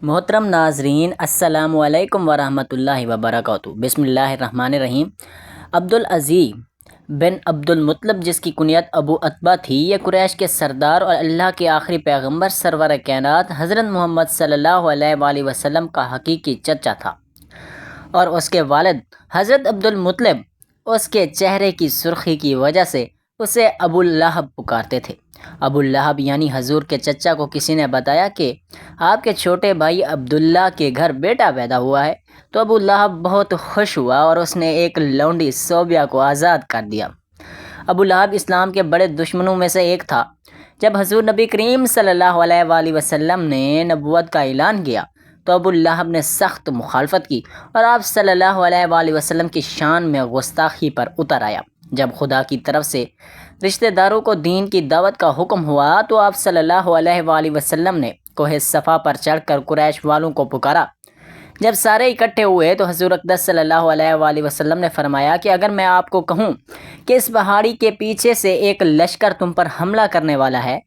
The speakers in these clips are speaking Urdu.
محترم ناظرین، السلام علیکم ورحمۃ اللہ وبرکاتہ۔ بسم اللہ الرحمن الرحیم۔ عبدالعزیز بن عبد المطلب، جس کی کنیت ابو عتبہ تھی، یہ قریش کے سردار اور اللہ کے آخری پیغمبر سرور کائنات حضرت محمد صلی اللہ علیہ وآلہ وسلم کا حقیقی چچا تھا، اور اس کے والد حضرت عبد المطلب اس کے چہرے کی سرخی کی وجہ سے اسے ابو لہب پکارتے تھے۔ ابو لہب یعنی حضور کے چچا کو کسی نے بتایا کہ آپ کے چھوٹے بھائی عبداللہ کے گھر بیٹا پیدا ہوا ہے، تو ابو لہب بہت خوش ہوا اور اس نے ایک لونڈی صوبیہ کو آزاد کر دیا۔ ابو لہب اسلام کے بڑے دشمنوں میں سے ایک تھا۔ جب حضور نبی کریم صلی اللہ علیہ وآلہ وسلم نے نبوت کا اعلان کیا تو ابو لہب نے سخت مخالفت کی اور آپ صلی اللہ علیہ وآلہ وسلم کی شان میں گستاخی پر اتر آیا۔ جب خدا کی طرف سے رشتہ داروں کو دین کی دعوت کا حکم ہوا تو آپ صلی اللہ علیہ وآلہ وسلم نے کوہ صفا پر چڑھ کر قریش والوں کو پکارا۔ جب سارے اکٹھے ہوئے تو حضور اقدس صلی اللہ علیہ وآلہ وسلم نے فرمایا کہ اگر میں آپ کو کہوں کہ اس پہاڑی کے پیچھے سے ایک لشکر تم پر حملہ کرنے والا ہے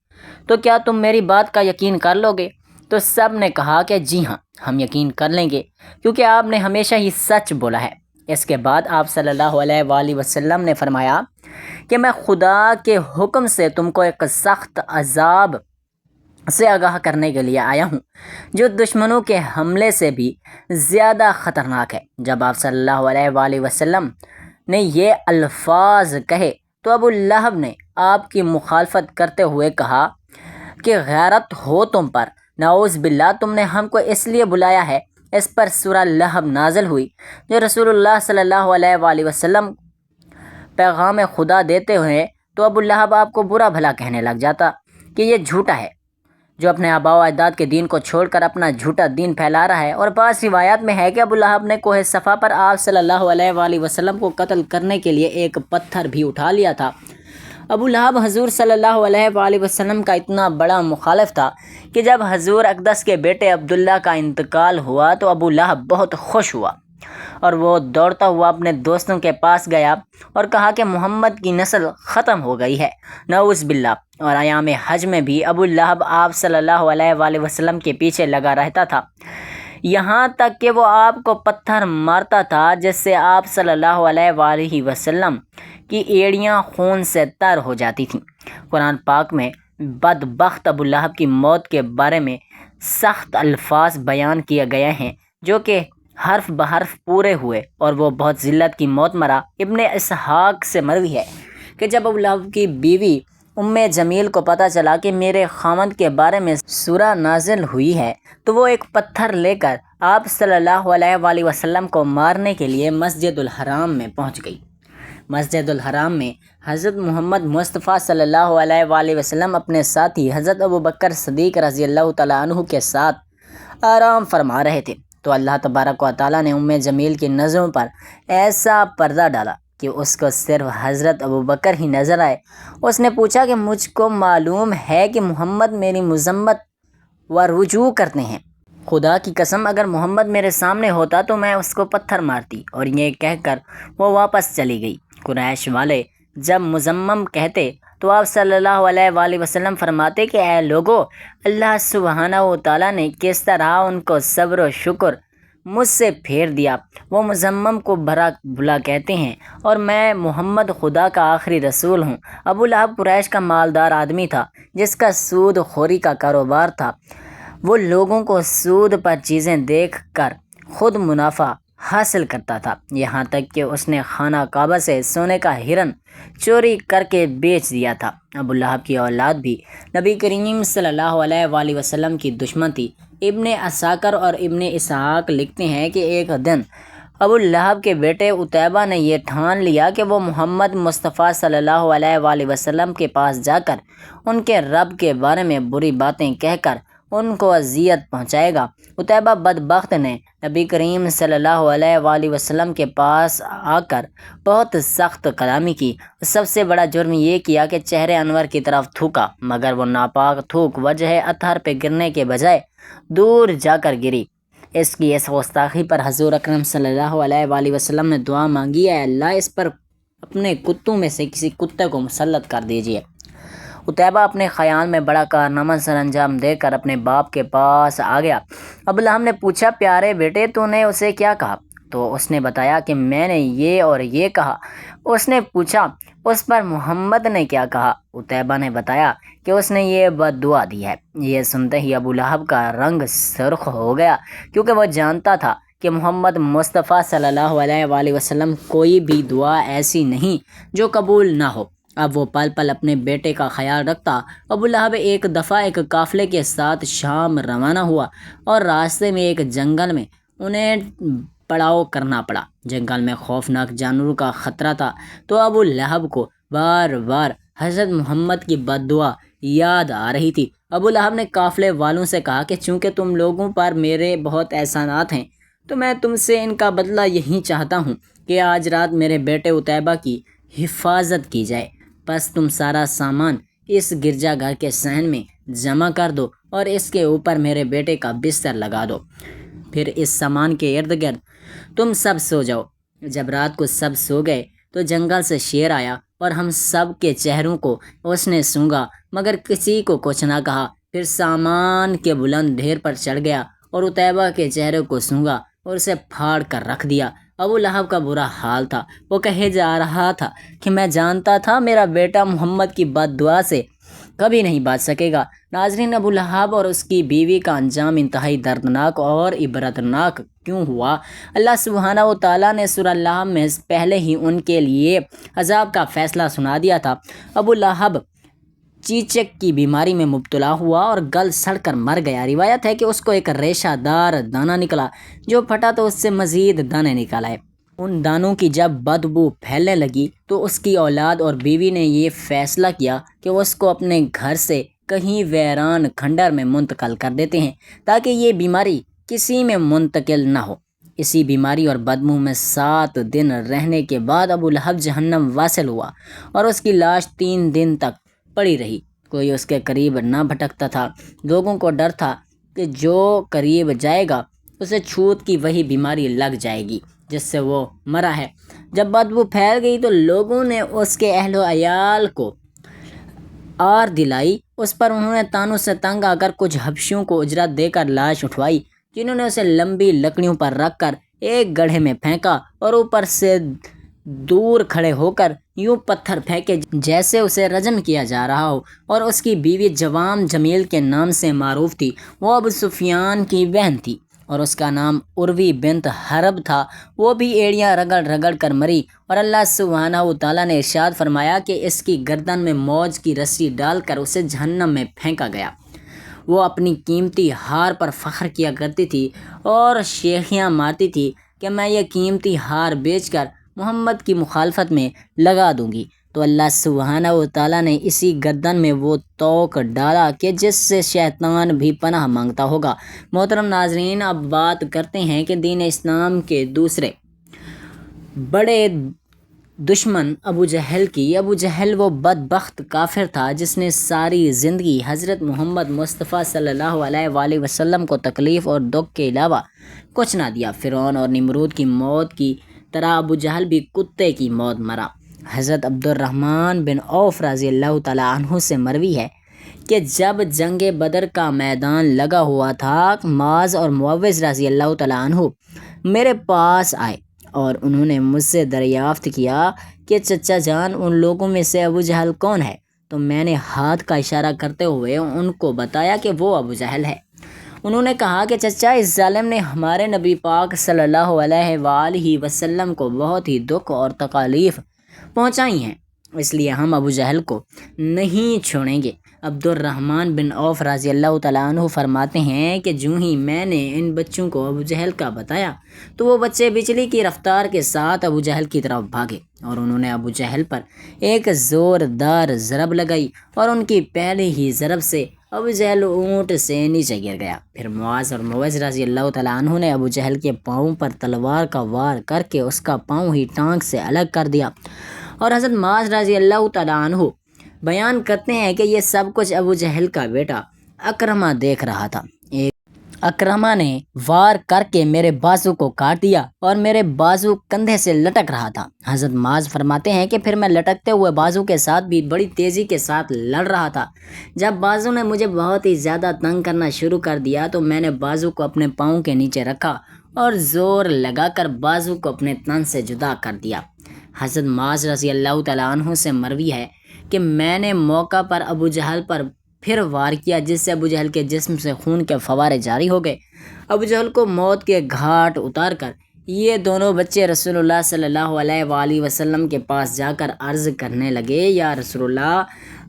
تو کیا تم میری بات کا یقین کر لو گے؟ تو سب نے کہا کہ جی ہاں، ہم یقین کر لیں گے، کیونکہ آپ نے ہمیشہ ہی سچ بولا ہے۔ اس کے بعد آپ صلی اللہ علیہ وآلہ وسلم نے فرمایا کہ میں خدا کے حکم سے تم کو ایک سخت عذاب سے آگاہ کرنے کے لیے آیا ہوں، جو دشمنوں کے حملے سے بھی زیادہ خطرناک ہے۔ جب آپ صلی اللہ علیہ وآلہ وسلم نے یہ الفاظ کہے تو ابو لہب نے آپ کی مخالفت کرتے ہوئے کہا کہ غیرت ہو تم پر، نعوذ باللہ، تم نے ہم کو اس لیے بلایا ہے۔ اس پر سورہ لہب نازل ہوئی، جو رسول اللہ صلی اللہ علیہ وآلہ وسلم پیغام خدا دیتے ہوئے تو ابو لہب آپ کو برا بھلا کہنے لگ جاتا کہ یہ جھوٹا ہے جو اپنے آباء و اجداد کے دین کو چھوڑ کر اپنا جھوٹا دین پھیلا رہا ہے۔ اور بعض روایات میں ہے کہ ابو لہب نے کوہ صفا پر آپ صلی اللہ علیہ وآلہ وسلم کو قتل کرنے کے لیے ایک پتھر بھی اٹھا لیا تھا۔ ابو لہب حضور صلی اللہ علیہ وآلہ وسلم کا اتنا بڑا مخالف تھا کہ جب حضور اقدس کے بیٹے عبداللہ کا انتقال ہوا تو ابو لہب بہت خوش ہوا اور وہ دوڑتا ہوا اپنے دوستوں کے پاس گیا اور کہا کہ محمد کی نسل ختم ہو گئی ہے، نعوذ باللہ۔ اور ایام حج میں بھی ابو لہب آپ صلی اللہ علیہ وآلہ وسلم کے پیچھے لگا رہتا تھا، یہاں تک کہ وہ آپ کو پتھر مارتا تھا جس سے آپ صلی اللہ علیہ وآلہ وسلم کی ایڑیاں خون سے تر ہو جاتی تھیں۔ قرآن پاک میں بدبخت ابو لہب کی موت کے بارے میں سخت الفاظ بیان کیے گئے ہیں جو کہ حرف بحرف پورے ہوئے اور وہ بہت ذلت کی موت مرا۔ ابن اسحاق سے مروی ہے کہ جب ابو لہب کی بیوی ام جمیل کو پتہ چلا کہ میرے خاوند کے بارے میں سورہ نازل ہوئی ہے تو وہ ایک پتھر لے کر آپ صلی اللہ علیہ وآلہ وسلم کو مارنے کے لیے مسجد الحرام میں پہنچ گئی۔ مسجد الحرام میں حضرت محمد مصطفیٰ صلی اللہ علیہ وآلہ وسلم اپنے ساتھی حضرت ابوبکر صدیق رضی اللہ تعالیٰ عنہ کے ساتھ آرام فرما رہے تھے تو اللہ تبارک و تعالیٰ نے ام جمیل کی نظروں پر ایسا پردہ ڈالا کہ اس کو صرف حضرت ابوبکر ہی نظر آئے۔ اس نے پوچھا کہ مجھ کو معلوم ہے کہ محمد میری مذمت و رجوع کرتے ہیں، خدا کی قسم اگر محمد میرے سامنے ہوتا تو میں اس کو پتھر مارتی، اور یہ کہہ کر وہ واپس چلی گئی۔ قریش والے جب مذمم کہتے تو آپ صلی اللہ علیہ وآلہ وسلم فرماتے کہ اے لوگو، اللہ سبحانہ و تعالیٰ نے کس طرح ان کو صبر و شکر مجھ سے پھیر دیا۔ وہ مذمم کو بھلا بھلا کہتے ہیں اور میں محمد خدا کا آخری رسول ہوں۔ ابو لہب قریش کا مالدار آدمی تھا جس کا سود خوری کا کاروبار تھا۔ وہ لوگوں کو سود پر چیزیں دیکھ کر خود منافع حاصل کرتا تھا، یہاں تک کہ اس نے خانہ کعبہ سے سونے کا ہرن چوری کر کے بیچ دیا تھا۔ ابو لہب کی اولاد بھی نبی کریم صلی اللہ علیہ وآلہ وسلم کی دشمن تھی۔ ابن عساکر اور ابن اسحاق لکھتے ہیں کہ ایک دن ابو لہب کے بیٹے عتیبہ نے یہ ٹھان لیا کہ وہ محمد مصطفیٰ صلی اللہ علیہ وآلہ وسلم کے پاس جا کر ان کے رب کے بارے میں بری باتیں کہہ کر ان کو اذیت پہنچائے گا۔ عتیبہ بدبخت نے نبی کریم صلی اللہ علیہ وآلہ وسلم کے پاس آ کر بہت سخت کلامی کی۔ سب سے بڑا جرم یہ کیا کہ چہرے انور کی طرف تھوکا، مگر وہ ناپاک تھوک وجہ اطہر پہ گرنے کے بجائے دور جا کر گری۔ اس کی اس گستاخی پر حضور اکرم صلی اللہ علیہ وآلہ وسلم نے دعا مانگی، اے اللہ اس پر اپنے کتوں میں سے کسی کتے کو مسلط کر دیجیے۔ عتیبہ اپنے خیال میں بڑا کارنامہ سر انجام دے کر اپنے باپ کے پاس آ گیا۔ ابو لہب نے پوچھا، پیارے بیٹے تو نے اسے کیا کہا؟ تو اس نے بتایا کہ میں نے یہ اور یہ کہا۔ اس نے پوچھا، اس پر محمد نے کیا کہا؟ عتیبہ نے بتایا کہ اس نے یہ بد دعا دی ہے۔ یہ سنتے ہی ابو لہب کا رنگ سرخ ہو گیا، کیونکہ وہ جانتا تھا کہ محمد مصطفیٰ صلی اللہ علیہ وآلہ وسلم کوئی بھی دعا ایسی نہیں جو قبول نہ ہو۔ اب وہ پل پل اپنے بیٹے کا خیال رکھتا۔ ابو لہب ایک دفعہ ایک قافلے کے ساتھ شام روانہ ہوا اور راستے میں ایک جنگل میں انہیں پڑاؤ کرنا پڑا۔ جنگل میں خوفناک جانوروں کا خطرہ تھا، تو ابو لہب کو بار بار حضرت محمد کی بد دعا یاد آ رہی تھی۔ ابو لہب نے قافلے والوں سے کہا کہ چونکہ تم لوگوں پر میرے بہت احسانات ہیں تو میں تم سے ان کا بدلہ یہی چاہتا ہوں کہ آج رات میرے بیٹے عتیبہ کی حفاظت کی جائے۔ بس تم سارا سامان اس گرجا گھر کے صحن میں جمع کر دو اور اس کے اوپر میرے بیٹے کا بستر لگا دو، پھر اس سامان کے ارد گرد تم سب سو جاؤ۔ جب رات کو سب سو گئے تو جنگل سے شیر آیا اور ہم سب کے چہروں کو اس نے سونگھا، مگر کسی کو کچھ نہ کہا۔ پھر سامان کے بلند ڈھیر پر چڑھ گیا اور عتیبہ کے چہرے کو سونگھا اور اسے پھاڑ کر رکھ دیا۔ ابو لہب کا برا حال تھا۔ وہ کہے جا رہا تھا کہ میں جانتا تھا میرا بیٹا محمد کی بد دعا سے کبھی نہیں بچ سکے گا۔ ناظرین، ابو لہب اور اس کی بیوی کا انجام انتہائی دردناک اور عبرتناک کیوں ہوا؟ اللہ سبحانہ و تعالیٰ نے سورہ لہب میں پہلے ہی ان کے لیے عذاب کا فیصلہ سنا دیا تھا۔ ابو لہب چیچک کی بیماری میں مبتلا ہوا اور گل سڑ کر مر گیا۔ روایت ہے کہ اس کو ایک ریشہ دار دانہ نکلا، جو پھٹا تو اس سے مزید دانے نکل آئے۔ ان دانوں کی جب بدبو پھیلنے لگی تو اس کی اولاد اور بیوی نے یہ فیصلہ کیا کہ اس کو اپنے گھر سے کہیں ویران کھنڈر میں منتقل کر دیتے ہیں تاکہ یہ بیماری کسی میں منتقل نہ ہو۔ اسی بیماری اور بدبو میں 7 دن رہنے کے بعد ابو لہب جہنم واصل ہوا اور اس کی لاش 3 دن تک پڑی رہی۔ کوئی اس کے قریب نہ بھٹکتا تھا۔ لوگوں کو ڈر تھا کہ جو قریب جائے گا اسے چھوت کی وہی بیماری لگ جائے گی جس سے وہ مرا ہے۔ جب بدبو پھیل گئی تو لوگوں نے اس کے اہل و عیال کو آر دلائی۔ اس پر انہوں نے تانوں سے تنگ آ کر کچھ حبشیوں کو اجرت دے کر لاش اٹھوائی، جنہوں نے اسے لمبی لکڑیوں پر رکھ کر ایک گڑھے میں پھینکا اور اوپر سے دور کھڑے ہو کر یوں پتھر پھینکے جیسے اسے رجم کیا جا رہا ہو۔ اور اس کی بیوی جوام جمیل کے نام سے معروف تھی۔ وہ ابو سفیان کی بہن تھی اور اس کا نام عروی بنت حرب تھا۔ وہ بھی ایڑیاں رگڑ رگڑ کر مری اور اللہ سبحانہ و تعالیٰ نے ارشاد فرمایا کہ اس کی گردن میں موج کی رسی ڈال کر اسے جہنم میں پھینکا گیا۔ وہ اپنی قیمتی ہار پر فخر کیا کرتی تھی اور شیخیاں مارتی تھی کہ میں یہ قیمتی ہار بیچ کر محمد کی مخالفت میں لگا دوں گی، تو اللہ سبحانہ و تعالیٰ نے اسی گردن میں وہ توق ڈالا کہ جس سے شیطان بھی پناہ مانگتا ہوگا۔ محترم ناظرین، اب بات کرتے ہیں کہ دین اسلام کے دوسرے بڑے دشمن ابو جہل کی۔ ابو جہل وہ بدبخت کافر تھا جس نے ساری زندگی حضرت محمد مصطفیٰ صلی اللہ علیہ وآلہ وسلم کو تکلیف اور دکھ کے علاوہ کچھ نہ دیا۔ فرعون اور نمرود کی موت کی طرح ابو جہل بھی کتے کی موت مرا۔ حضرت عبد الرحمن بن عوف رضی اللہ تعالیٰ عنہ سے مروی ہے کہ جب جنگ بدر کا میدان لگا ہوا تھا، معاذ اور معوذ رضی اللہ تعالیٰ عنہ میرے پاس آئے اور انہوں نے مجھ سے دریافت کیا کہ چچا جان، ان لوگوں میں سے ابو جہل کون ہے؟ تو میں نے ہاتھ کا اشارہ کرتے ہوئے ان کو بتایا کہ وہ ابو جہل ہے۔ انہوں نے کہا کہ چچا، اس ظالم نے ہمارے نبی پاک صلی اللہ علیہ وآلہ وسلم کو بہت ہی دکھ اور تکالیف پہنچائی ہیں، اس لیے ہم ابو جہل کو نہیں چھوڑیں گے۔ عبد الرحمن بن عوف رضی اللہ تعالیٰ عنہ فرماتے ہیں کہ جو ہی میں نے ان بچوں کو ابو جہل کا بتایا تو وہ بچے بجلی کی رفتار کے ساتھ ابو جہل کی طرف بھاگے اور انہوں نے ابو جہل پر ایک زوردار ضرب لگائی اور ان کی پہلی ہی ضرب سے ابو جہل اونٹ سے نیچے گر گیا۔ پھر معاذ اور معوذ رضی اللہ تعالیٰ عنہ نے ابو جہل کے پاؤں پر تلوار کا وار کر کے اس کا پاؤں ہی ٹانک سے الگ کر دیا۔ اور حضرت معاذ رضی اللہ تعالیٰ عنہ بیان کرتے ہیں کہ یہ سب کچھ ابو جہل کا بیٹا اکرمہ دیکھ رہا تھا۔ اکرمہ نے وار کر کے میرے بازو کو کاٹ دیا اور میرے بازو کندھے سے لٹک رہا تھا۔ حضرت معاذ فرماتے ہیں کہ پھر میں لٹکتے ہوئے بازو کے ساتھ بھی بڑی تیزی کے ساتھ لڑ رہا تھا۔ جب بازو نے مجھے بہت ہی زیادہ تنگ کرنا شروع کر دیا تو میں نے بازو کو اپنے پاؤں کے نیچے رکھا اور زور لگا کر بازو کو اپنے تن سے جدا کر دیا۔ حضرت معاذ رضی اللہ تعالیٰ عنہ سے مروی ہے کہ میں نے موقع پر ابو جہل پر پھر وار کیا، جس سے ابو جہل کے جسم سے خون کے فوارے جاری ہو گئے۔ ابو جہل کو موت کے گھاٹ اتار کر یہ دونوں بچے رسول اللہ صلی اللہ علیہ وآلہ وسلم کے پاس جا کر عرض کرنے لگے، یا رسول اللہ،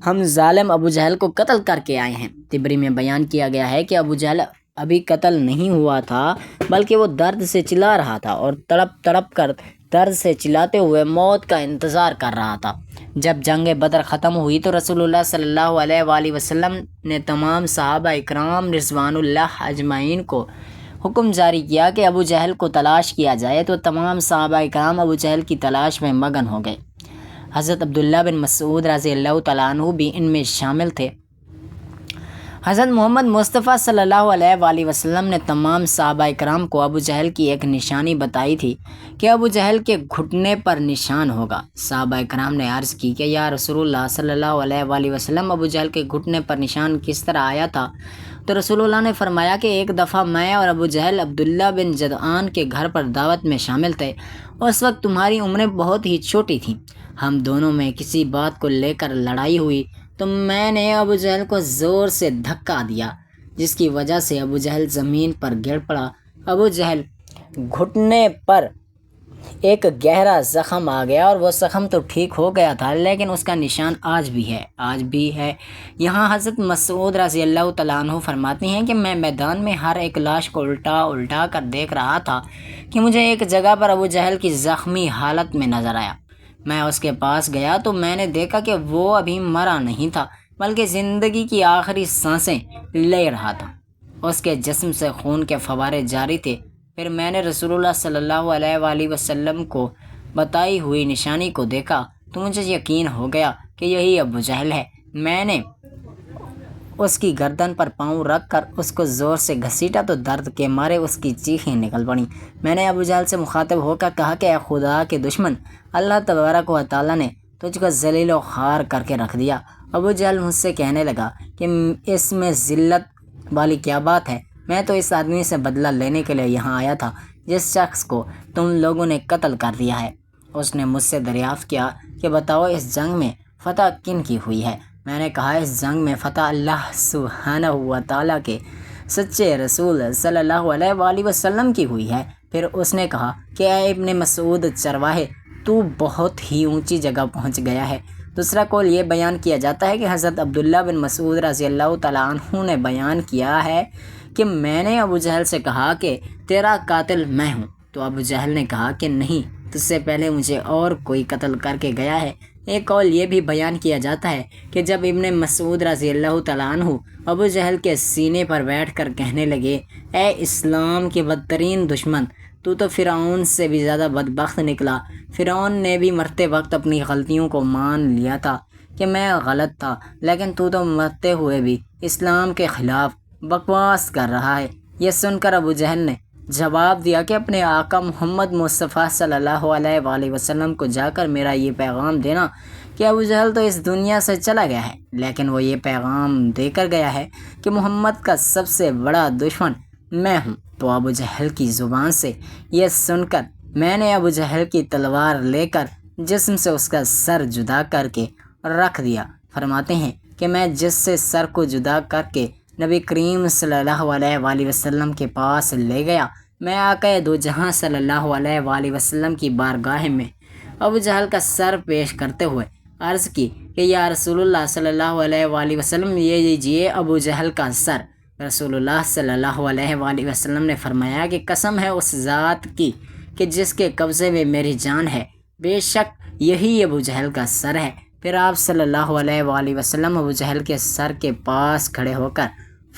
ہم ظالم ابو جہل کو قتل کر کے آئے ہیں۔ طبری میں بیان کیا گیا ہے کہ ابو جہل ابھی قتل نہیں ہوا تھا، بلکہ وہ درد سے چلا رہا تھا اور تڑپ تڑپ کر درد سے چلاتے ہوئے موت کا انتظار کر رہا تھا۔ جب جنگ بدر ختم ہوئی تو رسول اللہ صلی اللہ علیہ وآلہ وسلم نے تمام صحابہ اکرام رضوان اللہ اجمعین کو حکم جاری کیا کہ ابو جہل کو تلاش کیا جائے، تو تمام صحابہ اکرام ابو جہل کی تلاش میں مگن ہو گئے۔ حضرت عبداللہ بن مسعود رضی اللہ تعالیٰ عنہ بھی ان میں شامل تھے۔ حضرت محمد مصطفیٰ صلی اللہ علیہ وآلہ وسلم نے تمام صحابہ اکرام کو ابو جہل کی ایک نشانی بتائی تھی کہ ابو جہل کے گھٹنے پر نشان ہوگا۔ صحابہ اکرام نے عرض کی کہ یا رسول اللہ صلی اللہ علیہ وآلہ وسلم، ابو جہل کے گھٹنے پر نشان کس طرح آیا تھا؟ تو رسول اللہ نے فرمایا کہ ایک دفعہ میں اور ابو جہل عبداللہ بن جدعان کے گھر پر دعوت میں شامل تھے۔ اس وقت تمہاری عمریں بہت ہی چھوٹی تھیں۔ ہم دونوں میں کسی بات کو لے کر لڑائی ہوئی تو میں نے ابو جہل کو زور سے دھکا دیا، جس کی وجہ سے ابو جہل زمین پر گر پڑا۔ ابو جہل گھٹنے پر ایک گہرا زخم آ گیا اور وہ زخم تو ٹھیک ہو گیا تھا، لیکن اس کا نشان آج بھی ہے۔ یہاں حضرت مسعود رضی اللہ تعالیٰ عنہ فرماتے ہیں کہ میں میدان میں ہر ایک لاش کو الٹا کر دیکھ رہا تھا کہ مجھے ایک جگہ پر ابو جہل کی زخمی حالت میں نظر آیا۔ میں اس کے پاس گیا تو میں نے دیکھا کہ وہ ابھی مرا نہیں تھا، بلکہ زندگی کی آخری سانسیں لے رہا تھا۔ اس کے جسم سے خون کے فوارے جاری تھے۔ پھر میں نے رسول اللہ صلی اللہ علیہ وآلہ وسلم کو بتائی ہوئی نشانی کو دیکھا تو مجھے یقین ہو گیا کہ یہی ابو جہل ہے۔ میں نے اس کی گردن پر پاؤں رکھ کر اس کو زور سے گھسیٹا تو درد کے مارے اس کی چیخیں نکل پڑیں۔ میں نے ابو جہل سے مخاطب ہو کر کہا کہ اے خدا کے دشمن، اللہ تبارک و تعالیٰ نے تجھ کو ذلیل و خوار کر کے رکھ دیا۔ ابو جہل مجھ سے کہنے لگا کہ اس میں ذلت والی کیا بات ہے؟ میں تو اس آدمی سے بدلہ لینے کے لیے یہاں آیا تھا جس شخص کو تم لوگوں نے قتل کر دیا ہے۔ اس نے مجھ سے دریافت کیا کہ بتاؤ اس جنگ میں فتح کن کی ہوئی ہے؟ میں نے کہا اس جنگ میں فتح اللہ سبحانہ و تعالیٰ کے سچے رسول صلی اللہ علیہ وآلہ وسلم کی ہوئی ہے۔ پھر اس نے کہا کہ اے ابن مسعود چرواہے، تو بہت ہی اونچی جگہ پہنچ گیا ہے۔ دوسرا قول یہ بیان کیا جاتا ہے کہ حضرت عبداللہ بن مسعود رضی اللہ تعالیٰ عنہ نے بیان کیا ہے کہ میں نے ابو جہل سے کہا کہ تیرا قاتل میں ہوں، تو ابو جہل نے کہا کہ نہیں، تجھ سے پہلے مجھے اور کوئی قتل کر کے گیا ہے۔ ایک قول یہ بھی بیان کیا جاتا ہے کہ جب ابن مسعود رضی اللہ تعالیٰ عنہ ابو جہل کے سینے پر بیٹھ کر کہنے لگے، اے اسلام کے بدترین دشمن، تو فرعون سے بھی زیادہ بدبخت نکلا۔ فرعون نے بھی مرتے وقت اپنی غلطیوں کو مان لیا تھا کہ میں غلط تھا، لیکن تو مرتے ہوئے بھی اسلام کے خلاف بکواس کر رہا ہے۔ یہ سن کر ابو جہل نے جواب دیا کہ اپنے آقا محمد مصطفیٰ صلی اللہ علیہ وآلہ وسلم کو جا کر میرا یہ پیغام دینا کہ ابو جہل تو اس دنیا سے چلا گیا ہے، لیکن وہ یہ پیغام دے کر گیا ہے کہ محمد کا سب سے بڑا دشمن میں ہوں۔ تو ابو جہل کی زبان سے یہ سن کر میں نے ابو جہل کی تلوار لے کر جسم سے اس کا سر جدا کر کے رکھ دیا۔ فرماتے ہیں کہ میں جس سے سر کو جدا کر کے نبی کریم صلی اللہ علیہ وآلہ وسلم کے پاس لے گیا، میں آقا دو جہاں صلی اللہ علیہ وآلہ وسلم کی بارگاہ میں ابو جہل کا سر پیش کرتے ہوئے عرض کی کہ یا رسول اللہ صلی اللہ علیہ وآلہ وسلم، یہ لیجیے ابو جہل کا سر۔ رسول اللہ صلی اللہ علیہ وآلہ وسلم نے فرمایا کہ قسم ہے اس ذات کی کہ جس کے قبضے میں میری جان ہے، بے شک یہی ابو جہل کا سر ہے۔ پھر آپ صلی اللہ علیہ وآلہ وسلم ابو جہل کے سر کے پاس کھڑے ہو کر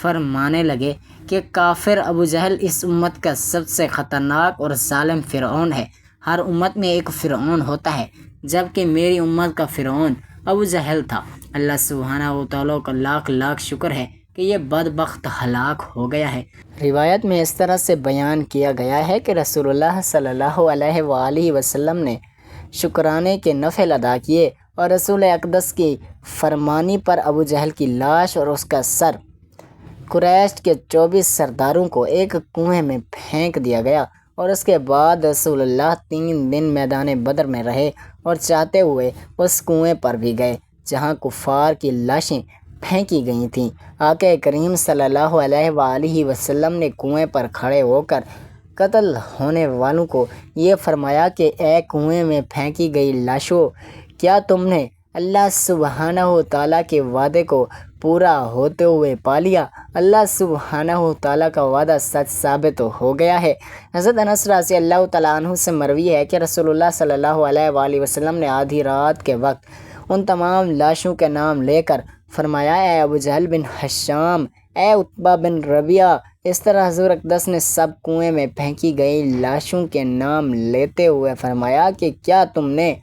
فرمانے لگے کہ کافر ابو جہل اس امت کا سب سے خطرناک اور ظالم فرعون ہے۔ ہر امت میں ایک فرعون ہوتا ہے، جبکہ میری امت کا فرعون ابو جہل تھا۔ اللہ سبحانہ و تعالیٰ کا لاکھ لاکھ شکر ہے کہ یہ بدبخت ہلاک ہو گیا ہے۔ روایت میں اس طرح سے بیان کیا گیا ہے کہ رسول اللہ صلی اللہ علیہ وآلہ وسلم نے شکرانے کے نفل ادا کیے اور رسول اقدس کی فرمانی پر ابو جہل کی لاش اور اس کا سر قریش کے 24 سرداروں کو ایک کنویں میں پھینک دیا گیا، اور اس کے بعد رسول اللہ 3 دن میدان بدر میں رہے اور چاہتے ہوئے اس کنویں پر بھی گئے جہاں کفار کی لاشیں پھینکی گئی تھیں۔ آقا کریم صلی اللہ علیہ وآلہ وسلم نے کنویں پر کھڑے ہو کر قتل ہونے والوں کو یہ فرمایا کہ اے کنویں میں پھینکی گئی لاشوں، کیا تم نے اللہ سبحانہ و تعالیٰ کے وعدے کو پورا ہوتے ہوئے پا لیا؟ اللہ سبحانہ و تعالیٰ کا وعدہ سچ ثابت ہو گیا ہے۔ حضرت انس رضی اللہ تعالیٰ عنہ سے مروی ہے کہ رسول اللہ صلی اللہ علیہ وآلہ وسلم نے آدھی رات کے وقت ان تمام لاشوں کے نام لے کر فرمایا، اے ابو جہل بن ہشام، اے عتبہ بن ربیعہ۔ اس طرح حضور اقدس نے سب کنویں میں پھینکی گئی لاشوں کے نام لیتے ہوئے فرمایا کہ کیا تم نے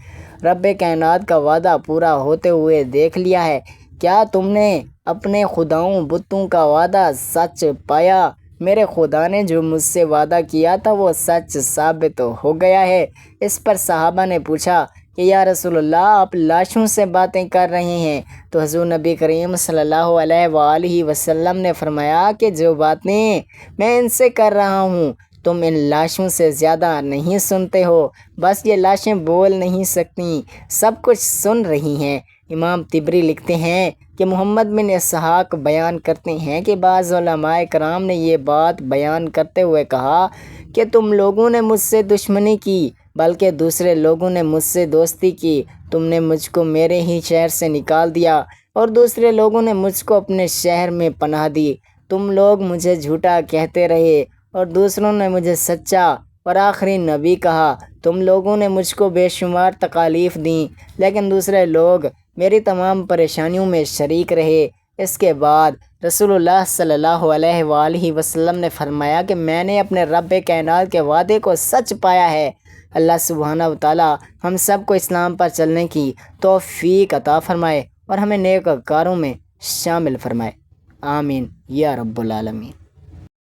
رب کائنات کا وعدہ پورا ہوتے ہوئے دیکھ لیا ہے؟ کیا تم نے اپنے خداؤں بتوں کا وعدہ سچ پایا؟ میرے خدا نے جو مجھ سے وعدہ کیا تھا وہ سچ ثابت ہو گیا ہے۔ اس پر صحابہ نے پوچھا کہ یا رسول اللہ، آپ لاشوں سے باتیں کر رہے ہیں؟ تو حضور نبی کریم صلی اللہ علیہ وآلہ وسلم نے فرمایا کہ جو باتیں میں ان سے کر رہا ہوں تم ان لاشوں سے زیادہ نہیں سنتے ہو، بس یہ لاشیں بول نہیں سکتی، سب کچھ سن رہی ہیں۔ امام طبری لکھتے ہیں کہ محمد بن اسحاق بیان کرتے ہیں کہ بعض علماء کرام نے یہ بات بیان کرتے ہوئے کہا کہ تم لوگوں نے مجھ سے دشمنی کی بلکہ دوسرے لوگوں نے مجھ سے دوستی کی، تم نے مجھ کو میرے ہی شہر سے نکال دیا اور دوسرے لوگوں نے مجھ کو اپنے شہر میں پناہ دی، تم لوگ مجھے جھوٹا کہتے رہے اور دوسروں نے مجھے سچا اور آخری نبی کہا، تم لوگوں نے مجھ کو بے شمار تکالیف دیں لیکن دوسرے لوگ میری تمام پریشانیوں میں شریک رہے۔ اس کے بعد رسول اللہ صلی اللہ علیہ وآلہ وسلم نے فرمایا کہ میں نے اپنے رب کائنات کے وعدے کو سچ پایا ہے۔ اللہ سبحانہ و تعالیٰ ہم سب کو اسلام پر چلنے کی توفیق عطا فرمائے اور ہمیں نیک کاروں میں شامل فرمائے، آمین یا رب العالمین۔